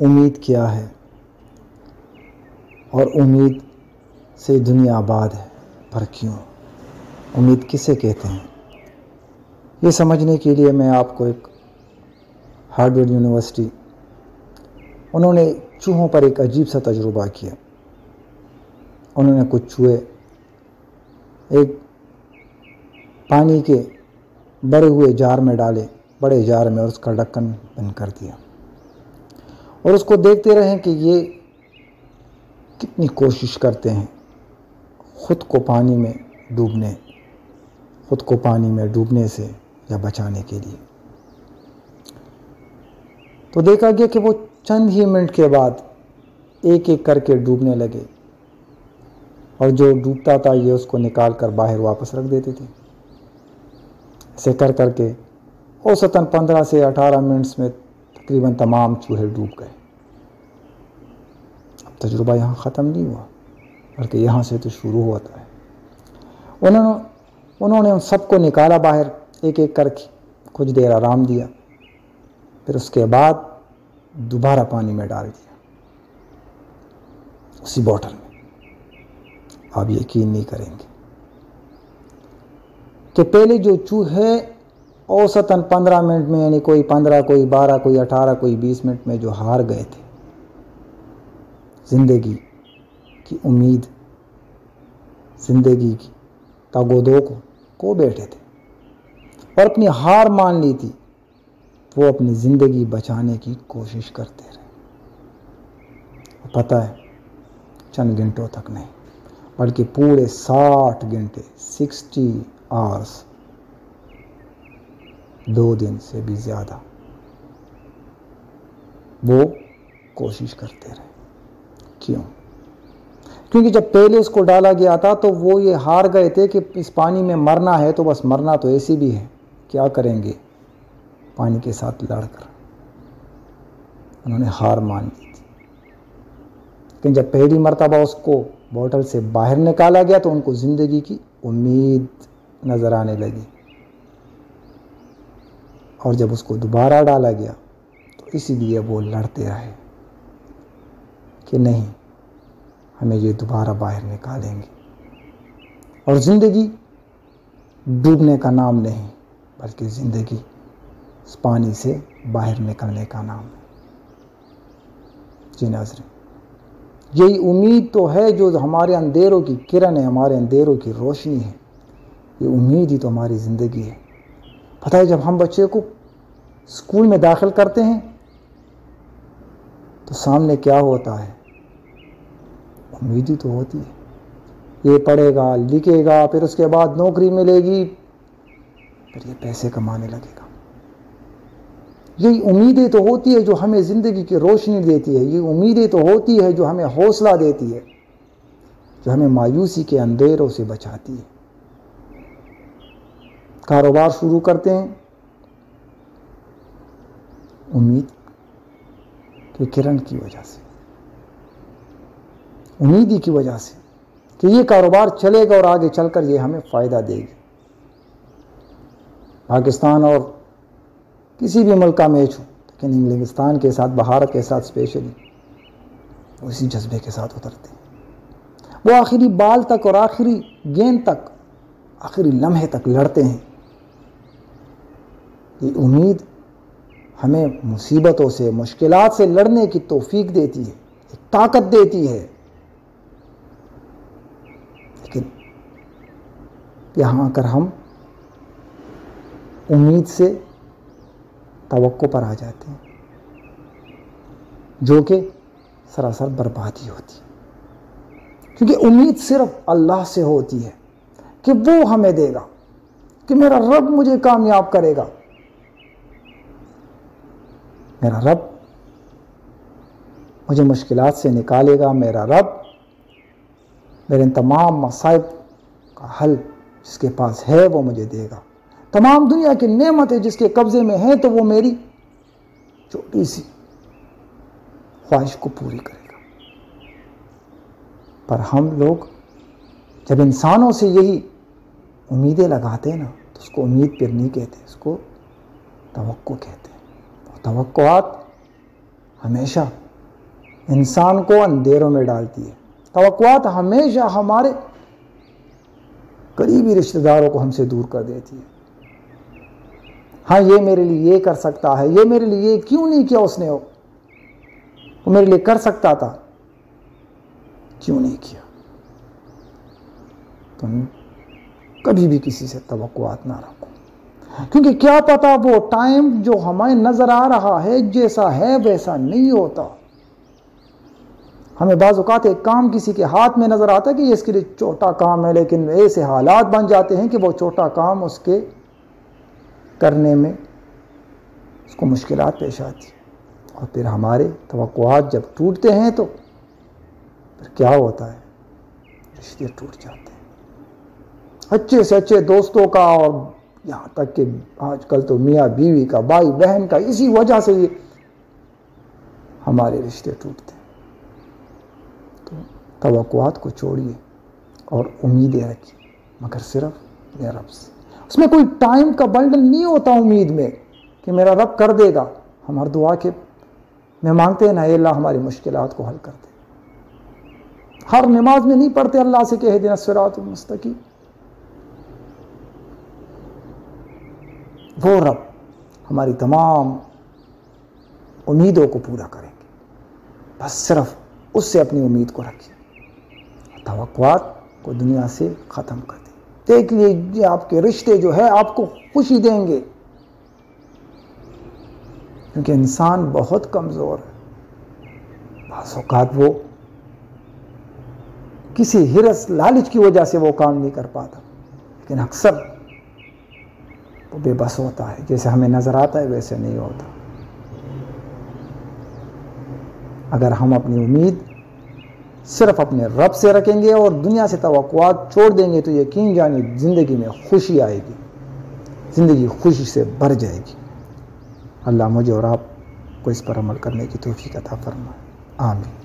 امید کیا ہے اور امید سے دنیا آباد ہے، پر کیوں؟ امید کسے کہتے ہیں؟ یہ سمجھنے کے لیے میں آپ کو ایک ہارورڈ یونیورسٹی، انہوں نے چوہوں پر ایک عجیب سا تجربہ کیا۔ انہوں نے کچھ چوہے ایک پانی کے بھرے ہوئے جار میں ڈالے، بڑے جار میں، اور اس کا ڈھکن بند کر دیا، اور اس کو دیکھتے رہیں کہ یہ کتنی کوشش کرتے ہیں خود کو پانی میں ڈوبنے سے یا بچانے کے لیے۔ تو دیکھا گیا کہ وہ چند ہی منٹ کے بعد ایک ایک کر کے ڈوبنے لگے، اور جو ڈوبتا تھا یہ اس کو نکال کر باہر واپس رکھ دیتے تھے۔ ایسے کر کر کے اوسطاً 15 سے 18 منٹس میں تقریباً تمام چوہے ڈوب گئے۔ اب تجربہ یہاں ختم نہیں ہوا، بلکہ یہاں سے تو شروع ہوتا ہے۔ انہوں نے ان سب کو نکالا باہر ایک ایک کر کے، کچھ دیر آرام دیا، پھر اس کے بعد دوبارہ پانی میں ڈال دیا، اسی بوٹل میں۔ آپ یقین نہیں کریں گے کہ پہلے جو چوہے اوسطاً 15 منٹ میں، یعنی کوئی 15، کوئی 12، کوئی 18، کوئی 20 منٹ میں جو ہار گئے تھے، زندگی کی امید، زندگی کی تگ و دو کو کھو بیٹھے تھے اور اپنی ہار مان لی تھی، وہ اپنی زندگی بچانے کی کوشش کرتے رہے۔ پتہ ہے، چند گھنٹوں تک نہیں، بلکہ پورے 60 گھنٹے، 60 آورس، 2 دن سے بھی زیادہ وہ کوشش کرتے رہے۔ کیوں؟ کیونکہ جب پہلے اس کو ڈالا گیا تھا تو وہ یہ ہار گئے تھے کہ اس پانی میں مرنا ہے تو بس مرنا تو ایسی بھی ہے، کیا کریں گے پانی کے ساتھ لڑ کر۔ انہوں نے ہار مان لی تھی، لیکن جب پہلی مرتبہ اس کو بوٹل سے باہر نکالا گیا تو ان کو زندگی کی امید نظر آنے لگی، اور جب اس کو دوبارہ ڈالا گیا تو اسی لیے وہ لڑتے رہے کہ نہیں، ہمیں یہ دوبارہ باہر نکالیں گے۔ اور زندگی ڈوبنے کا نام نہیں، بلکہ زندگی اس پانی سے باہر نکلنے کا نام ہے۔ جی ناظرین، یہی امید تو ہے جو ہمارے اندھیروں کی کرن ہے، ہمارے اندھیروں کی روشنی ہے۔ یہ امید ہی تو ہماری زندگی ہے۔ پتہ ہے، جب ہم بچے کو اسکول میں داخل کرتے ہیں تو سامنے کیا ہوتا ہے؟ امید ہی تو ہوتی ہے، یہ پڑھے گا، لکھے گا، پھر اس کے بعد نوکری ملے گی، پھر یہ پیسے کمانے لگے گا۔ یہی امیدیں تو ہوتی ہے جو ہمیں زندگی کی روشنی دیتی ہے، یہ امیدیں تو ہوتی ہے جو ہمیں حوصلہ دیتی ہے، جو ہمیں مایوسی کے اندھیروں سے بچاتی ہے۔ کاروبار شروع کرتے ہیں امید کی کرن کی وجہ سے، امید ہی کی وجہ سے کہ یہ کاروبار چلے گا اور آگے چل کر یہ ہمیں فائدہ دے گی۔ پاکستان اور کسی بھی ملک کا میچ ہو، لیکن انگلستان کے ساتھ، بھارت کے ساتھ اسپیشلی، اسی جذبے کے ساتھ اترتے ہیں۔ وہ آخری بال تک اور آخری گیند تک، آخری لمحے تک لڑتے ہیں۔ یہ امید ہمیں مصیبتوں سے، مشکلات سے لڑنے کی توفیق دیتی ہے، ایک طاقت دیتی ہے۔ لیکن یہاں کر ہم امید سے توقع پر آ جاتے ہیں، جو کہ سراسر بربادی ہوتی ہے۔ کیونکہ امید صرف اللہ سے ہوتی ہے کہ وہ ہمیں دے گا، کہ میرا رب مجھے کامیاب کرے گا، میرا رب مجھے مشکلات سے نکالے گا، میرا رب میرے تمام مصائب کا حل جس کے پاس ہے وہ مجھے دے گا، تمام دنیا کی نعمتیں جس کے قبضے میں ہیں تو وہ میری چھوٹی سی خواہش کو پوری کرے گا۔ پر ہم لوگ جب انسانوں سے یہی امیدیں لگاتے ہیں نا، تو اس کو امید پھر نہیں کہتے، اس کو توقع کہتے ہیں۔ توقعات ہمیشہ انسان کو اندھیروں میں ڈالتی ہے۔ توقعات ہمیشہ ہمارے قریبی رشتہ داروں کو ہم سے دور کر دیتی ہے۔ ہاں یہ میرے لیے یہ کر سکتا ہے، یہ میرے لیے یہ کیوں نہیں کیا اس نے، وہ میرے لیے کر سکتا تھا، کیوں نہیں کیا۔ تم کبھی بھی کسی سے توقعات نہ رکھو، کیونکہ کیا پتا وہ ٹائم جو ہمیں نظر آ رہا ہے جیسا ہے ویسا نہیں ہوتا۔ ہمیں بعض اوقات ایک کام کسی کے ہاتھ میں نظر آتا ہے کہ یہ اس کے لیے چھوٹا کام ہے، لیکن ایسے حالات بن جاتے ہیں کہ وہ چھوٹا کام اس کے کرنے میں اس کو مشکلات پیش آتی ہیں، اور پھر ہمارے توقعات جب ٹوٹتے ہیں تو پھر کیا ہوتا ہے، رشتے ٹوٹ جاتے ہیں، اچھے سے اچھے دوستوں کا، اور یہاں تک کہ آج کل تو میاں بیوی کا، بھائی بہن کا، اسی وجہ سے یہ ہمارے رشتے ٹوٹتے ہیں۔ تو توقعات کو چھوڑیے اور امیدیں رکھیے، مگر صرف اپنے رب سے۔ اس میں کوئی ٹائم کا بنڈل نہیں ہوتا امید میں کہ میرا رب کر دے گا۔ ہم ہر دعا کے میں مانگتے ہیں نا، اے اللہ ہماری مشکلات کو حل کر دے۔ ہر نماز میں نہیں پڑھتے اللہ سے کہ اہدنا الصراط المستقیم۔ وہ رب ہماری تمام امیدوں کو پورا کریں گے، بس صرف اس سے اپنی امید کو رکھیے، توقعات کو دنیا سے ختم کر دیں۔ دیکھ لیجیے آپ کے رشتے جو ہے آپ کو خوشی دیں گے، کیونکہ انسان بہت کمزور ہے۔ بعض اوقات وہ کسی ہرس لالچ کی وجہ سے وہ کام نہیں کر پاتا، لیکن اکثر وہ بے بس ہوتا ہے، جیسے ہمیں نظر آتا ہے ویسے نہیں ہوتا۔ اگر ہم اپنی امید صرف اپنے رب سے رکھیں گے اور دنیا سے توقعات چھوڑ دیں گے تو یقین جانیے زندگی میں خوشی آئے گی، زندگی خوشی سے بھر جائے گی۔ اللہ مجھے اور آپ کو اس پر عمل کرنے کی توفیق عطا فرمائے، آمین۔